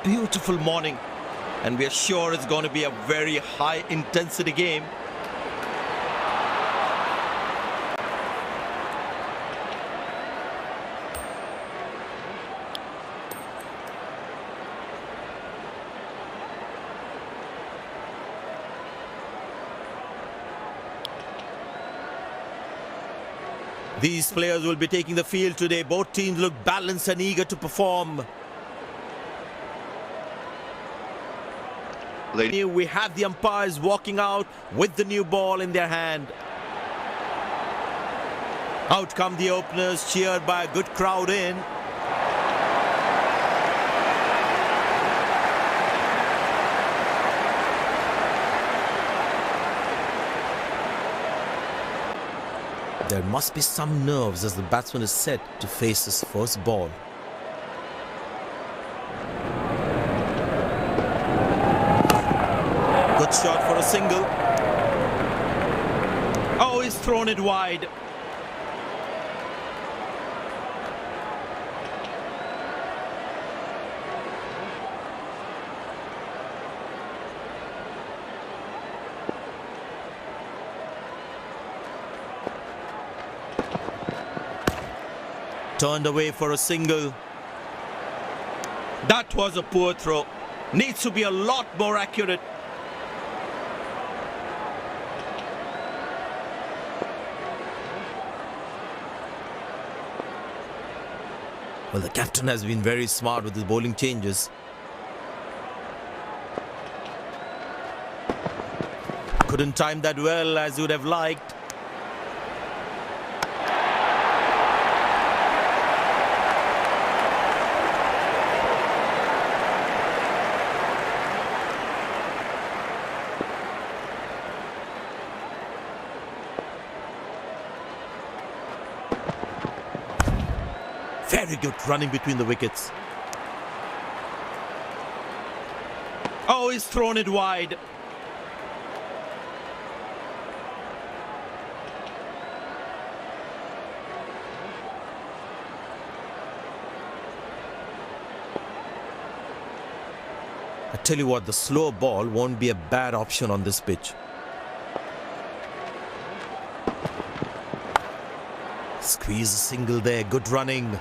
beautiful morning, and we are sure it's going to be a very high intensity game. These players will be taking the field today. Both teams look balanced and eager to perform. We have the umpires walking out with the new ball in their hand. Out come the openers, cheered by a good crowd in. There must be some nerves as the batsman is set to face his first ball. Good shot for a single. Oh, he's thrown it wide. Turned away for a single. That was a poor throw. Needs to be a lot more accurate. Well, the captain has been very smart with his bowling changes. Couldn't time that well as you would have liked. Very good running between the wickets. Oh, he's thrown it wide. I tell you what, the slow ball won't be a bad option on this pitch. Squeeze a single there, good running.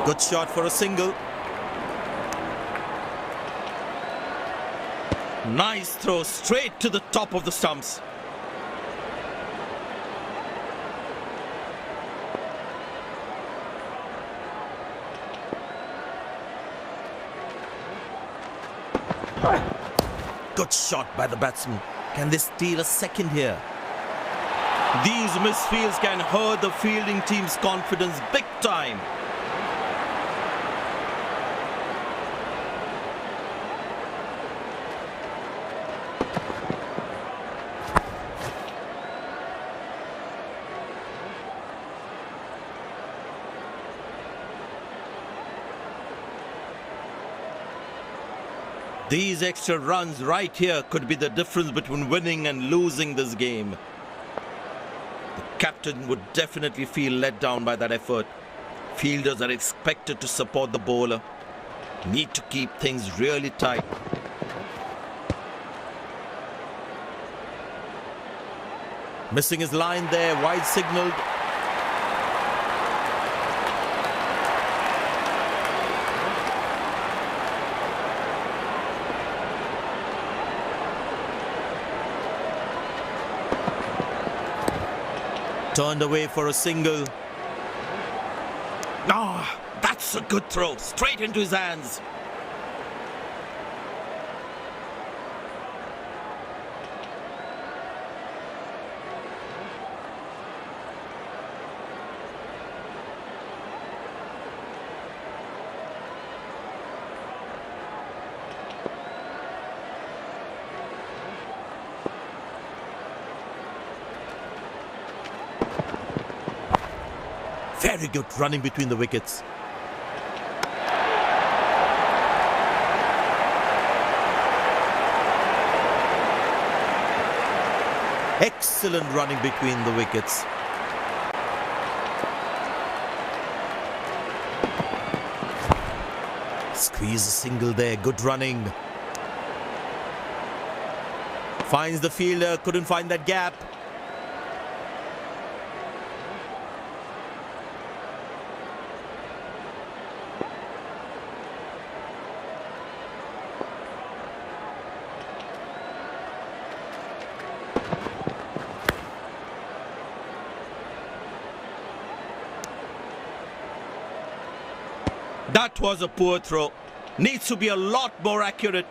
Good shot for a single. Nice throw straight to the top of the stumps. Good shot by the batsman. Can they steal a second here? These misfields can hurt the fielding team's confidence big time. These extra runs right here could be the difference between winning and losing this game. The captain would definitely feel let down by that effort. Fielders are expected to support the bowler. Need to keep things really tight. Missing his line there, wide signalled. Turned away for a single. Ah, that's a good throw, straight into his hands. Very good running between the wickets. Excellent running between the wickets. Squeeze a single there, good running. Finds the fielder, couldn't find that gap. That was a poor throw. Needs to be a lot more accurate.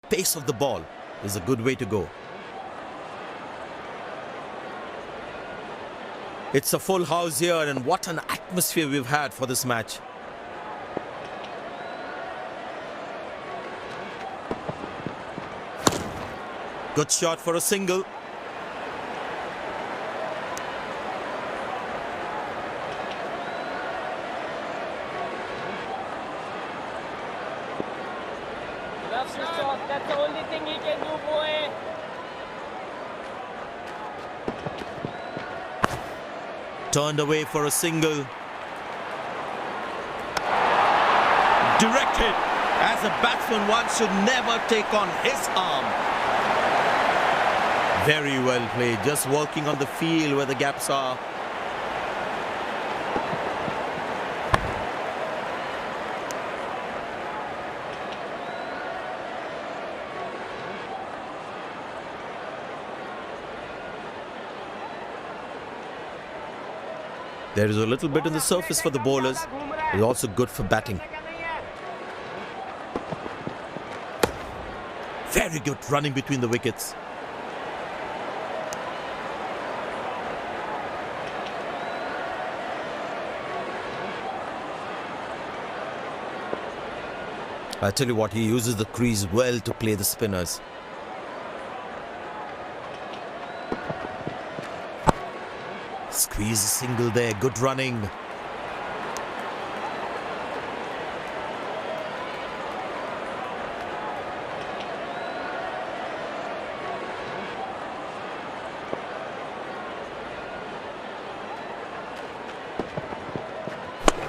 Pace of the ball is a good way to go. It's a full house here, and what an atmosphere we've had for this match. Good shot for a single. That's your shot. That's the only thing he can do, boy. Turned away for a single. Directed. As a batsman, one should never take on his arm. Very well played. Just working on the field where the gaps are. There is a little bit on the surface for the bowlers. It's also good for batting. Very good running between the wickets. I tell you what, he uses the crease well to play the spinners. Squeeze a single there, good running.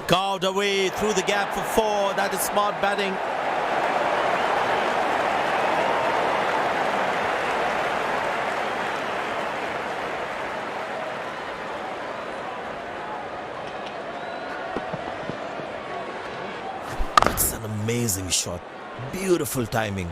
Carved away through the gap for 4. That is smart batting. That's an amazing shot. Beautiful timing.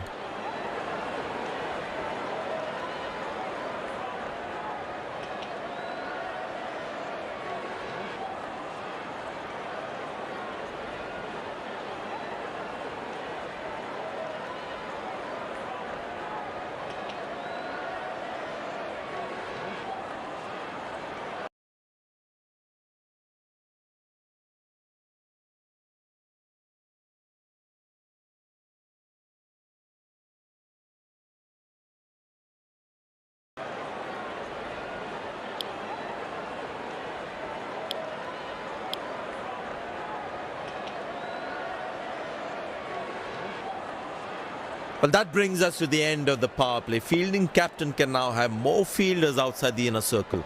Well, that brings us to the end of the power play. Fielding captain can now have more fielders outside the inner circle.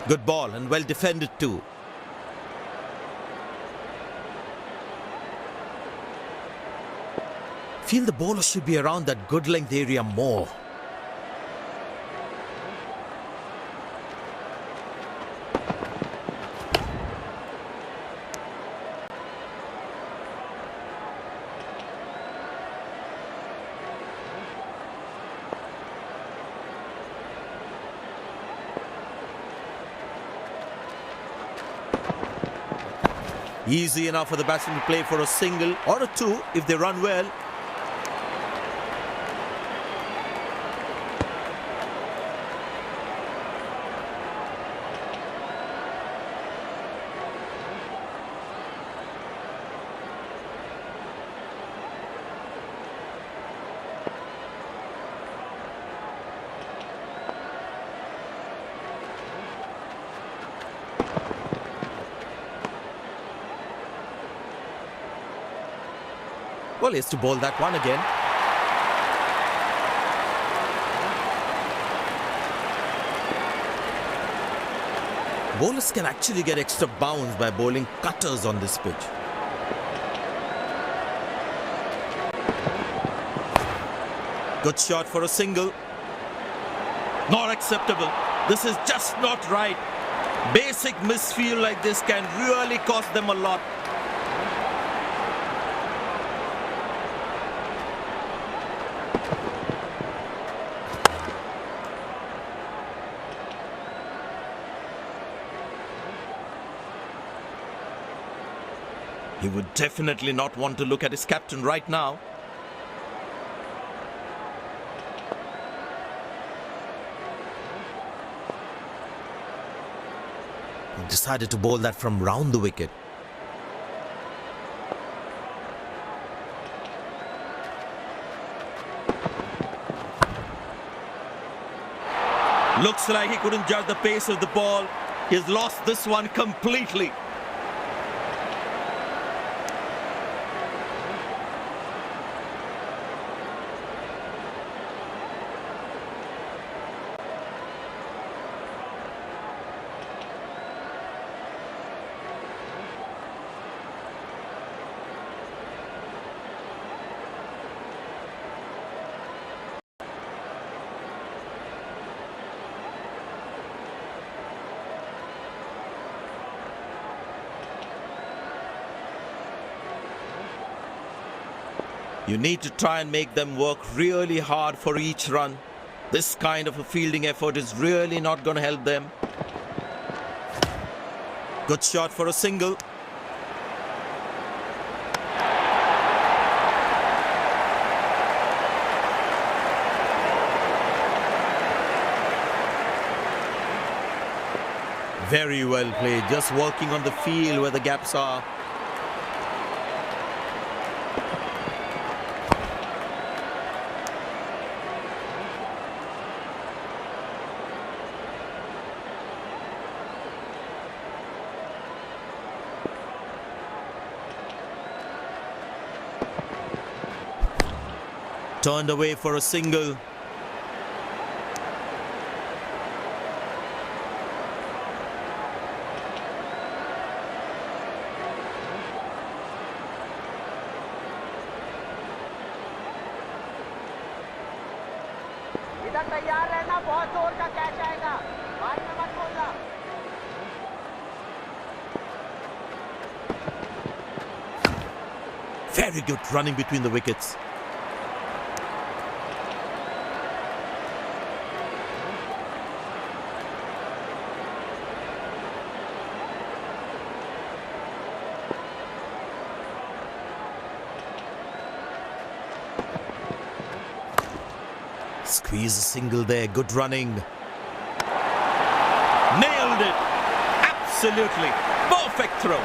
Good ball and well defended too. Feel the bowler should be around that good length area more. Easy enough for the batsman to play for a single or a two if they run well. Well, he has to bowl that one again. Bowlers can actually get extra bounce by bowling cutters on this pitch. Good shot for a single. Not acceptable. This is just not right. Basic misfield like this can really cost them a lot. He would definitely not want to look at his captain right now. He decided to bowl that from round the wicket. Looks like he couldn't judge the pace of the ball. He's lost this one completely. You need to try and make them work really hard for each run. This kind of a fielding effort is really not going to help them. Good shot for a single. Very well played, just working on the field where the gaps are. Turned away for a single. इधर तैयार रहना, बहुत जोर का catch आएगा, बाद में मत बोलना। Very good running between the wickets. Squeeze a single there, good running. Nailed it! Absolutely perfect throw.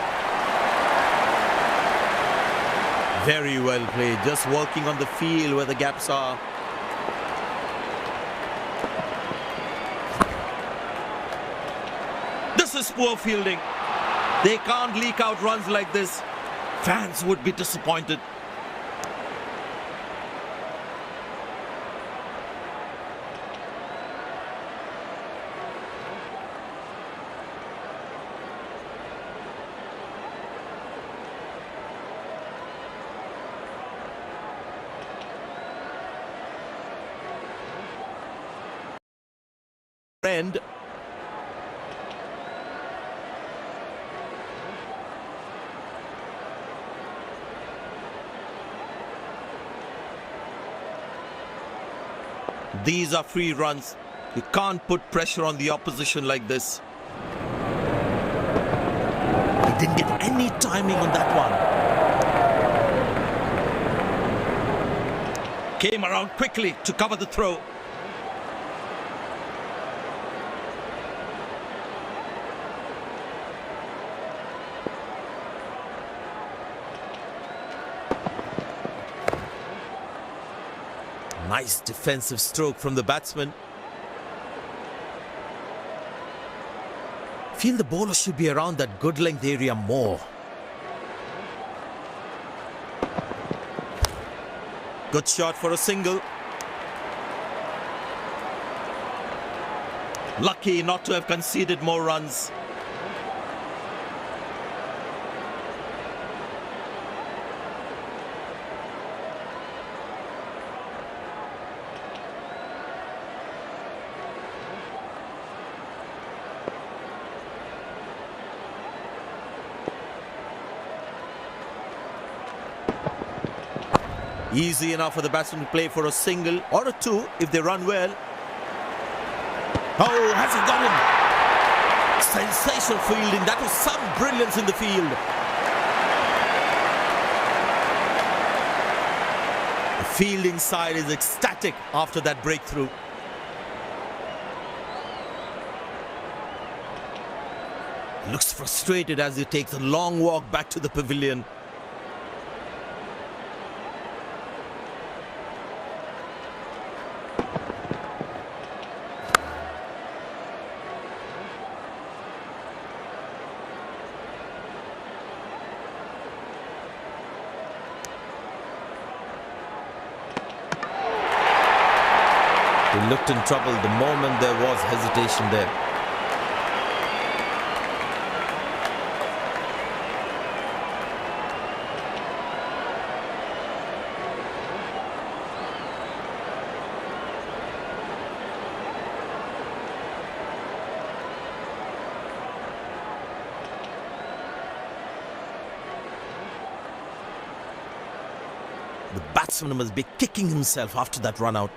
Very well played, just working on the field where the gaps are. This is poor fielding. They can't leak out runs like this. Fans would be disappointed. End. These are free runs. You can't put pressure on the opposition like this. He didn't get any timing on that one. Came around quickly to cover the throw. Nice defensive stroke from the batsman. Feel the bowler should be around that good length area more. Good shot for a single. Lucky not to have conceded more runs. Easy enough for the batsman to play for a single or a two if they run well. Oh, has he got him? Sensational fielding. That was some brilliance in the field. The fielding side is ecstatic after that breakthrough. Looks frustrated as he takes a long walk back to the pavilion. He looked in trouble the moment there was hesitation there. The batsman must be kicking himself after that run out.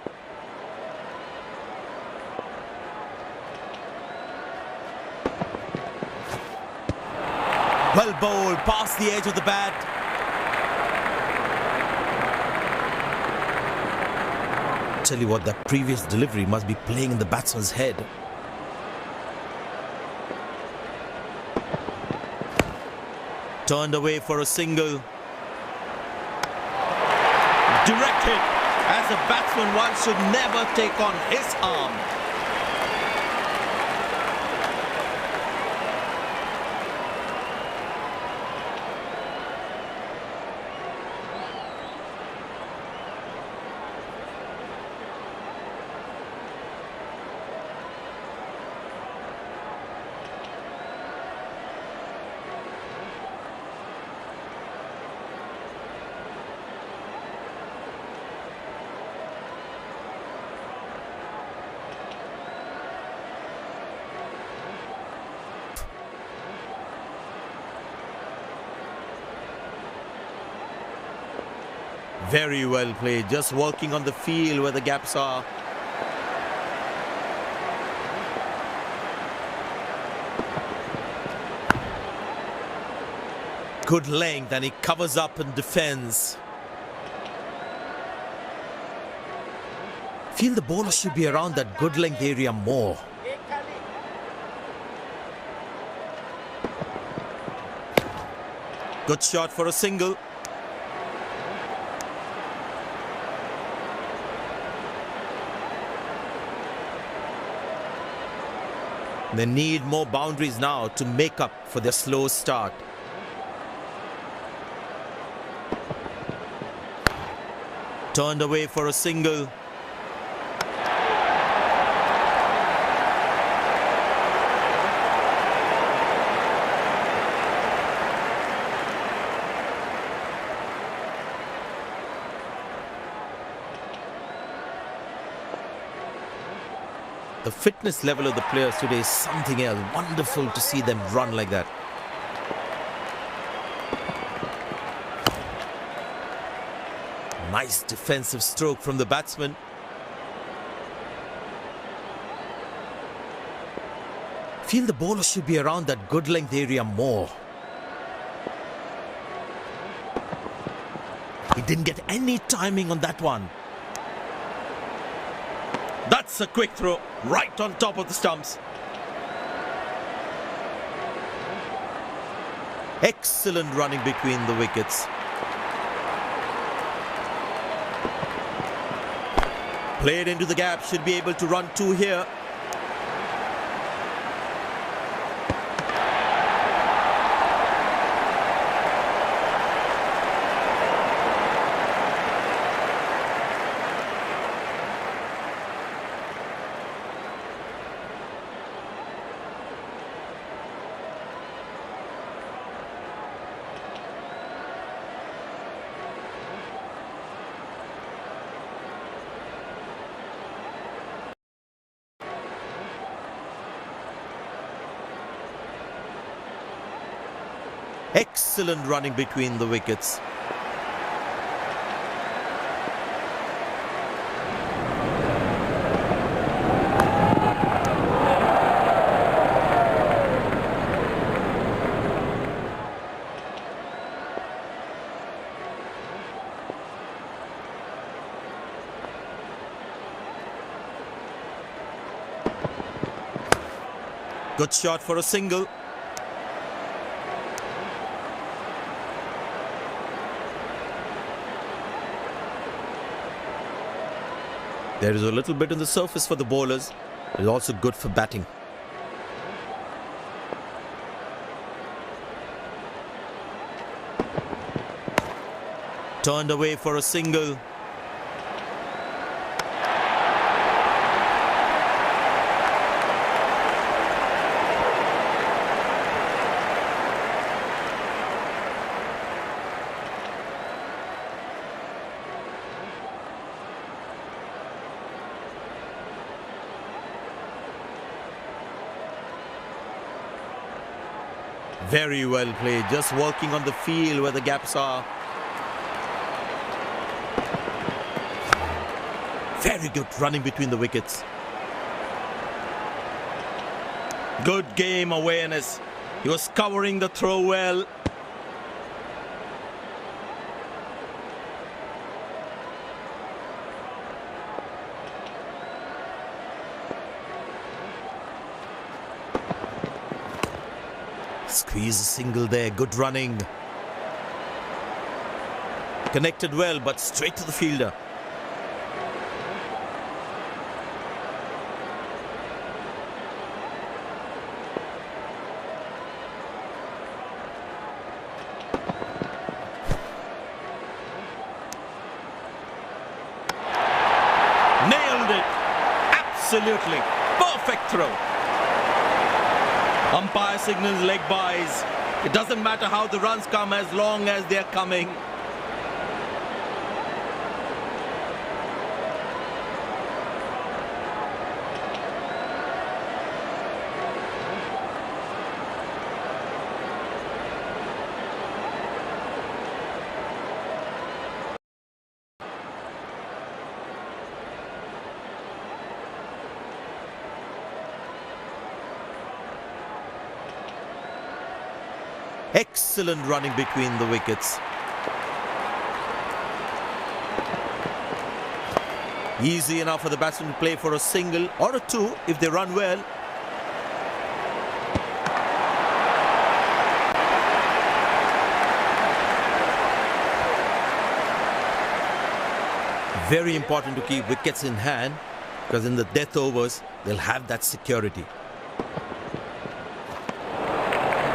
Well bowled, past the edge of the bat. Tell you what, that previous delivery must be playing in the batsman's head. Turned away for a single. Direct hit. As a batsman, one should never take on his arm. Very well played, just working on the field where the gaps are. Good length and he covers up and defends. Feel the bowler should be around that good length area more. Good shot for a single. They need more boundaries now to make up for their slow start. Turned away for a single. The fitness level of the players today is something else. Wonderful to see them run like that. Nice defensive stroke from the batsman. Feel the bowler should be around that good length area more. He didn't get any timing on that one. That's a quick throw, right on top of the stumps. Excellent running between the wickets. Played into the gap, should be able to run two here. Excellent running between the wickets. Good shot for a single. There is a little bit on the surface for the bowlers. It's also good for batting. Turned away for a single. Very well played, just working on the field where the gaps are. Very good running between the wickets. Good game awareness. He was covering the throw well. Squeeze a single there, good running. Connected well, but straight to the fielder. Nailed it! Absolutely perfect throw. Umpire signals leg byes. It doesn't matter how the runs come as long as they're coming. Excellent running between the wickets. Easy enough for the batsman to play for a single or a two if they run well. Very important to keep wickets in hand, because in the death overs, they'll have that security.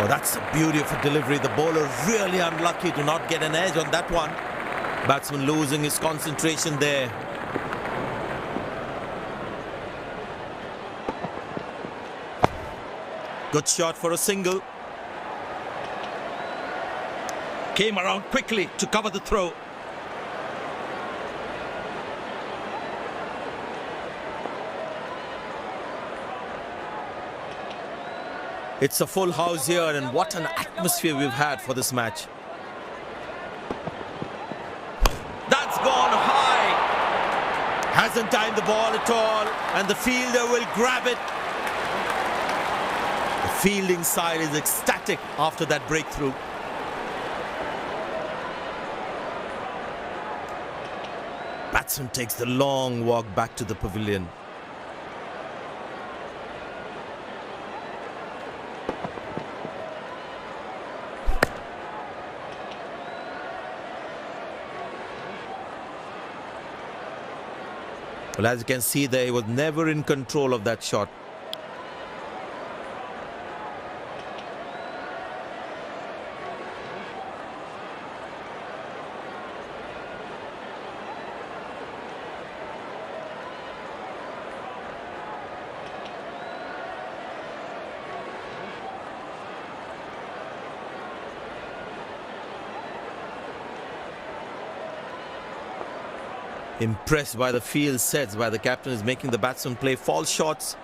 Oh, that's a beautiful delivery. The bowler really unlucky to not get an edge on that one. Batsman losing his concentration there. Good shot for a single. Came around quickly to cover the throw. It's a full house here, and what an atmosphere we've had for this match. That's gone high. Hasn't timed the ball at all, and the fielder will grab it. The fielding side is ecstatic after that breakthrough. Batsman takes the long walk back to the pavilion. Well, as you can see there, he was never in control of that shot. Impressed by the field sets by the captain, is making the batsman play false shots.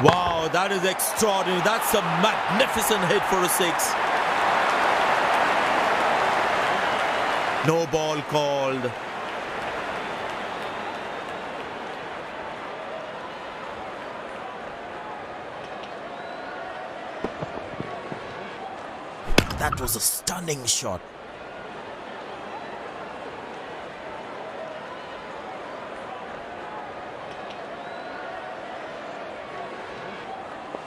Wow, that is extraordinary. That's a magnificent hit for a six. No ball called. That was a stunning shot.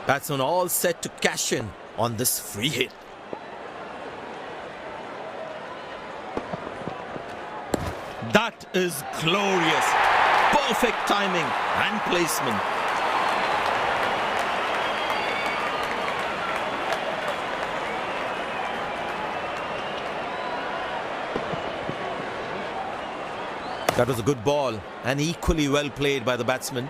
Batsman all set to cash in on this free hit. That is glorious. Perfect timing and placement. That was a good ball and equally well played by the batsman.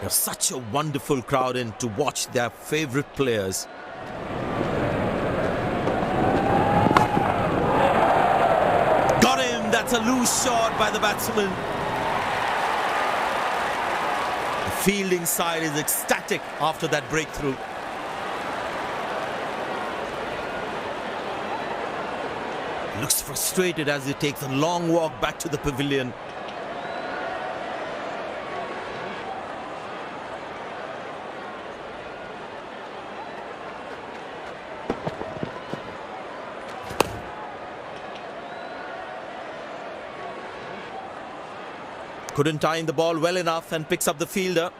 There's such a wonderful crowd in to watch their favorite players. Got him! That's a loose shot by the batsman. The fielding side is ecstatic after that breakthrough. Looks frustrated as he takes a long walk back to the pavilion. Couldn't time the ball well enough and picks up the fielder.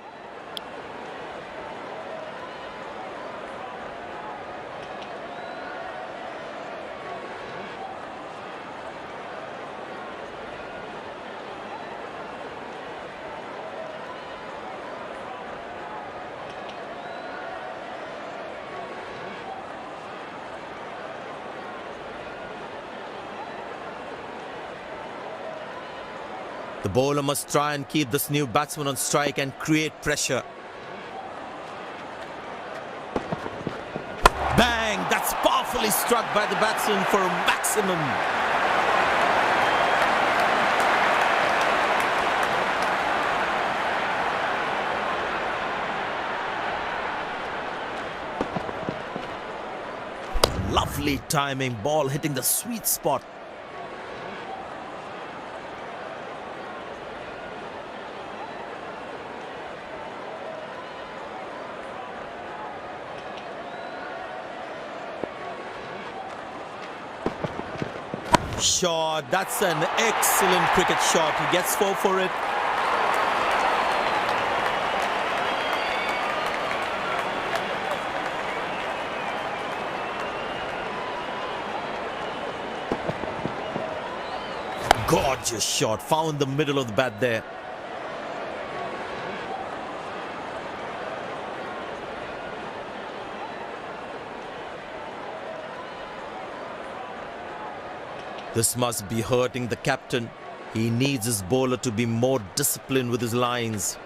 The bowler must try and keep this new batsman on strike and create pressure. Bang! That's powerfully struck by the batsman for a maximum. Lovely timing, ball hitting the sweet spot. Shot, that's an excellent cricket shot. He gets 4 for it. Gorgeous shot, found the middle of the bat there. This must be hurting the captain. He needs his bowler to be more disciplined with his lines.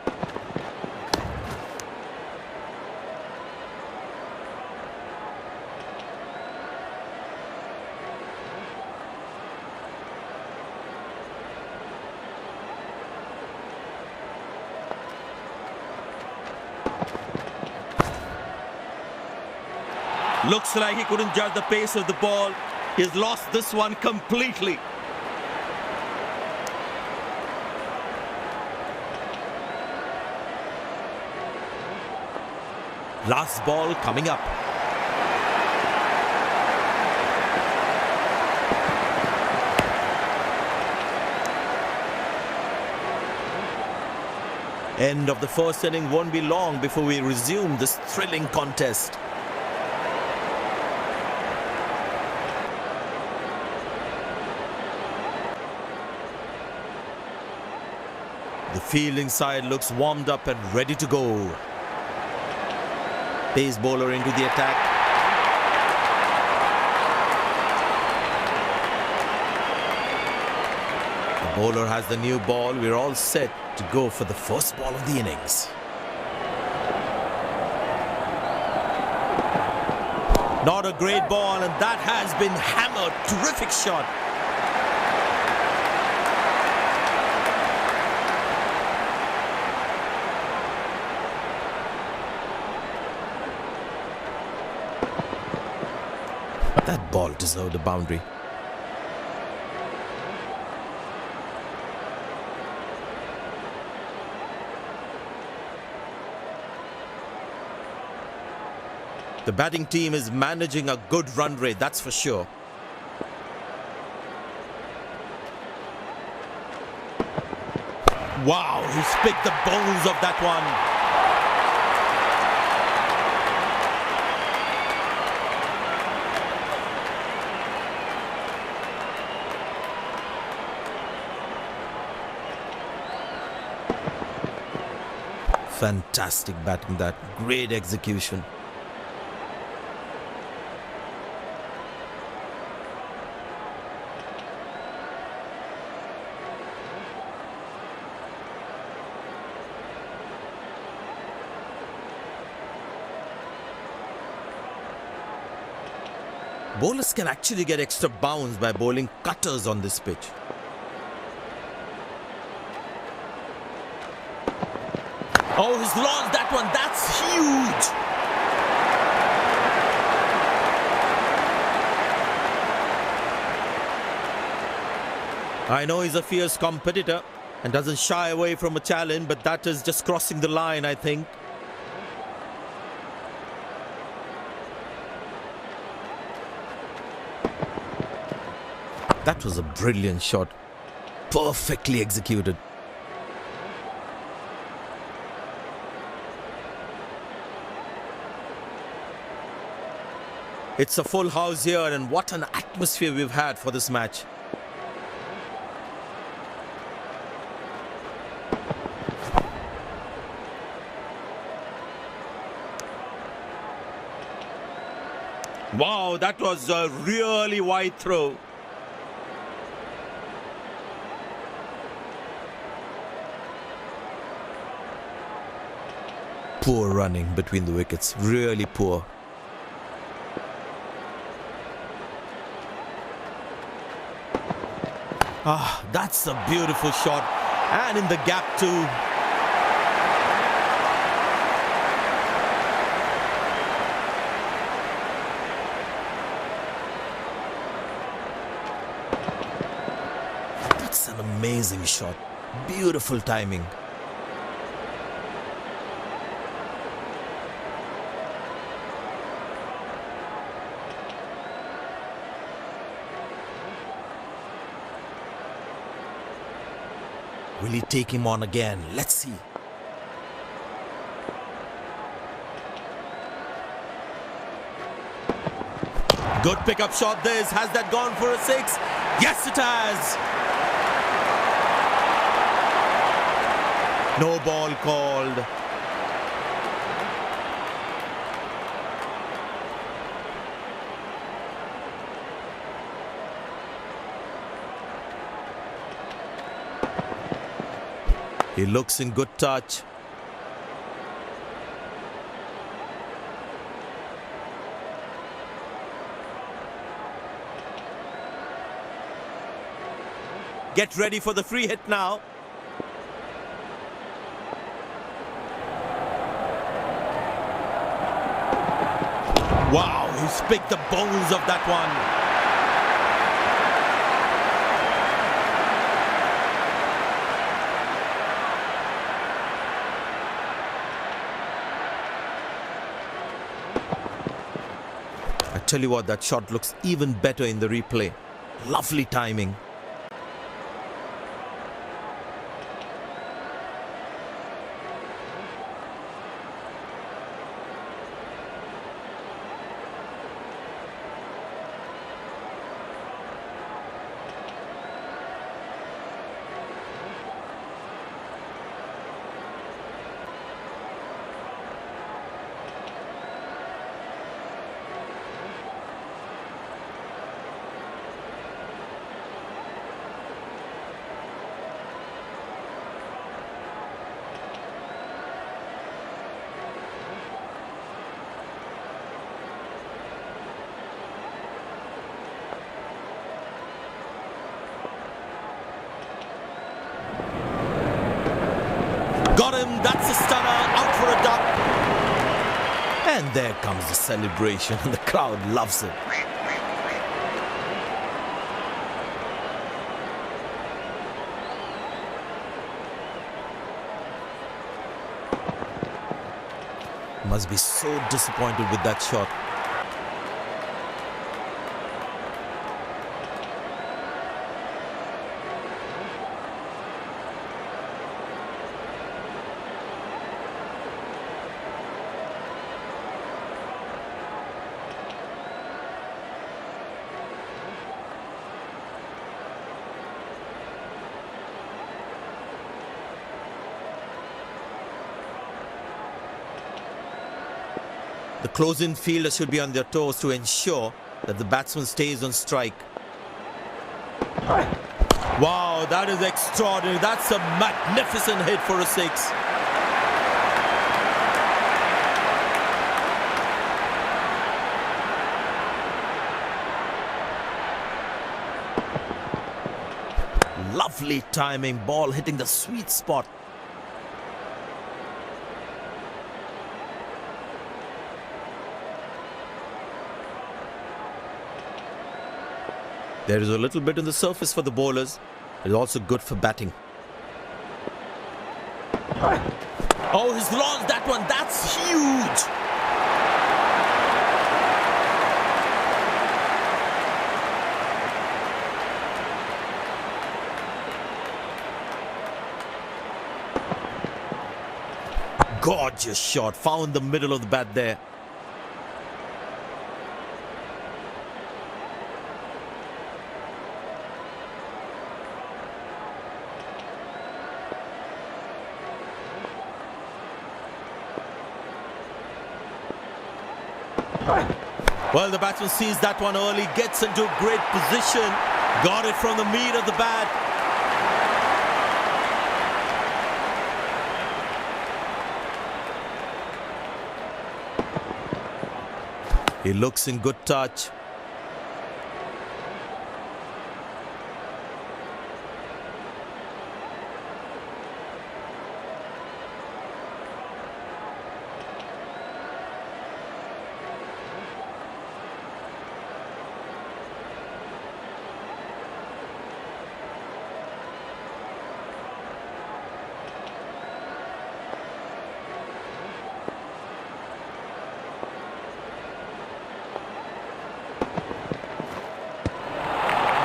Looks like he couldn't judge the pace of the ball. He's lost this one completely. Last ball coming up. End of the first inning won't be long before we resume this thrilling contest. The fielding side looks warmed up and ready to go. Pace bowler into the attack. The bowler has the new ball. We're all set to go for the first ball of the innings. Not a great ball, and that has been hammered. Terrific shot. That ball deserved a boundary. The batting team is managing a good run rate, that's for sure. Wow, he's picked the bones of that one. Fantastic batting, that great execution. Bowlers can actually get extra bounce by bowling cutters on this pitch. Oh, he's launched that one. That's huge. I know he's a fierce competitor and doesn't shy away from a challenge, but that is just crossing the line, I think. That was a brilliant shot. Perfectly executed. It's a full house here, and what an atmosphere we've had for this match. Wow, that was a really wide throw. Poor running between the wickets, really poor. Ah, that's a beautiful shot, and in the gap too. That's an amazing shot, beautiful timing. Will he take him on again? Let's see. Good pickup shot this. Has that gone for a six? Yes, it has. No ball called. He looks in good touch. Get ready for the free hit now. Wow, he's picked the bones of that one. I tell you what, that shot looks even better in the replay. Lovely timing. Got him, that's a stunner, out for a duck. And there comes the celebration, and the crowd loves it. Must be so disappointed with that shot. The close-in fielder should be on their toes to ensure that the batsman stays on strike. Wow, that is extraordinary. That's a magnificent hit for a six. Lovely timing, ball hitting the sweet spot. There is a little bit on the surface for the bowlers. It is also good for batting. Oh, he's launched that one. That's huge. Gorgeous shot. Found the middle of the bat there. Well, the batsman sees that one early, gets into a great position, got it from the meat of the bat. He looks in good touch.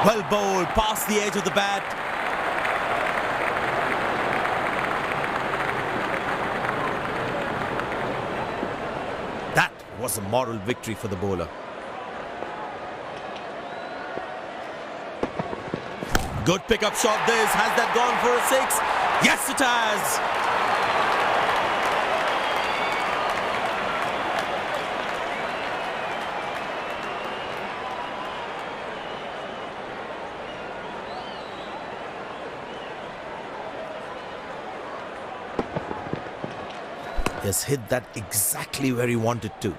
Well bowled, past the edge of the bat. That was a moral victory for the bowler. Good pickup shot this. Has that gone for a six? Yes, it has. He has hit that exactly where he wanted to.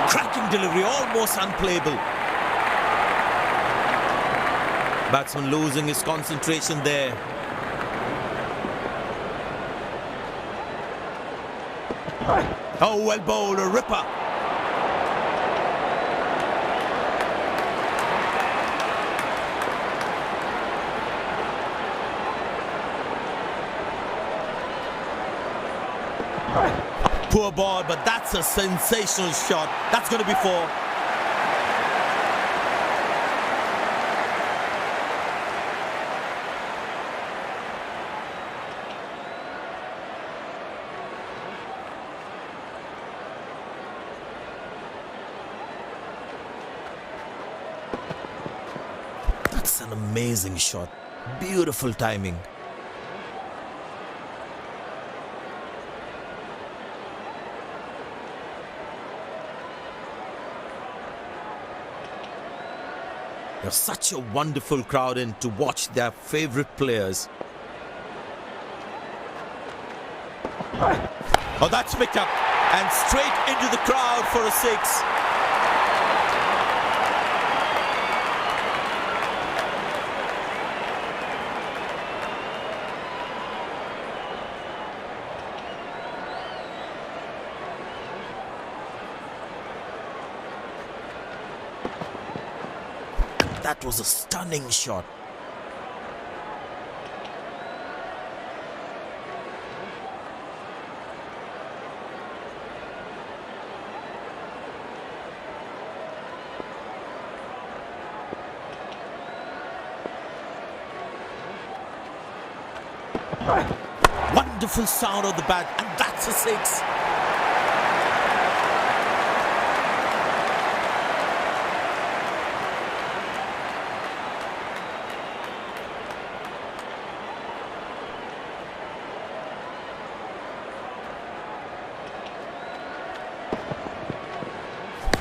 Cracking delivery, almost unplayable. Batsman losing his concentration there. Oh, well bowled, a ripper. Poor ball, but that's a sensational shot. That's going to be four. That's an amazing shot. Beautiful timing. There's such a wonderful crowd in to watch their favorite players. Oh, that's picked up and straight into the crowd for a six. That was a stunning shot. Wonderful sound of the bat, and that's a six.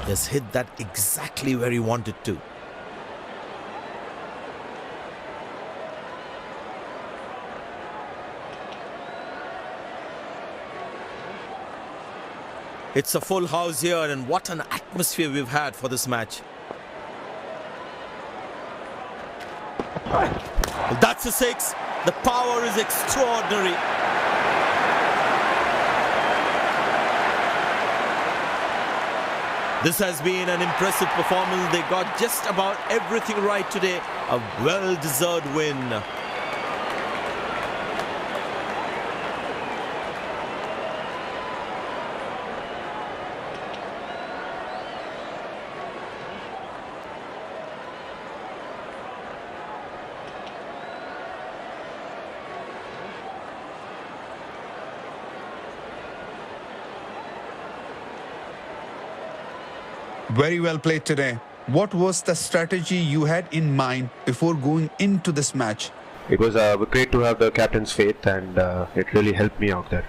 Just hit that exactly where he wanted to. It's a full house here, and what an atmosphere we've had for this match. Well, that's a six. The power is extraordinary. This has been an impressive performance. They got just about everything right today. A well-deserved win. Very well played today. What was the strategy you had in mind before going into this match? It was great to have the captain's faith, and it really helped me out there.